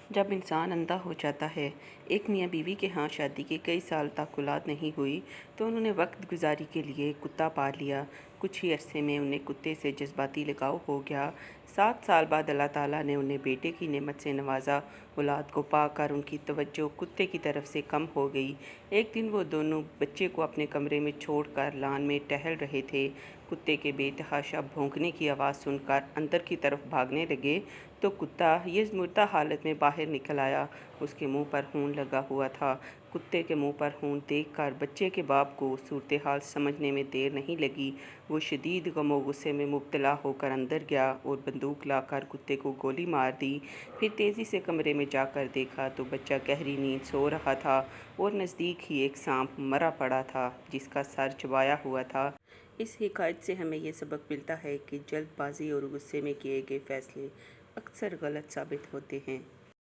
جب انسان اندھا ہو جاتا ہے۔ ایک میاں بیوی کے ہاں شادی کے کئی سال تک اولاد نہیں ہوئی تو انہوں نے وقت گزاری کے لیے کتا پال لیا۔ کچھ ہی عرصے میں انہیں کتے سے جذباتی لگاؤ ہو گیا۔ 7 سال بعد اللہ تعالیٰ نے انہیں بیٹے کی نعمت سے نوازا۔ اولاد کو پا کر ان کی توجہ کتے کی طرف سے کم ہو گئی۔ ایک دن وہ دونوں بچے کو اپنے کمرے میں چھوڑ کر لان میں ٹہل رہے تھے۔ کتے کے بے تحاشا بھونکنے کی آواز سن کر اندر کی طرف بھاگنے لگے تو کتا یہ مردہ حالت میں باہر نکل آیا۔ اس کے منہ پر خون لگا ہوا تھا۔ کتے کے منہ پر خون دیکھ کر بچے کے باپ کو صورتحال سمجھنے میں دیر نہیں لگی۔ وہ شدید غم و غصے میں مبتلا ہو کر اندر گیا اور بندوق لا کر کتے کو گولی مار دی۔ پھر تیزی سے کمرے میں جا کر دیکھا تو بچہ گہری نیند سو رہا تھا اور نزدیک ہی ایک سانپ مرا پڑا تھا جس کا سر چبایا ہوا تھا۔ اس حکایت سے ہمیں یہ سبق ملتا ہے کہ جلد بازی اور غصے میں کیے گئے فیصلے اکثر غلط ثابت ہوتے ہیں۔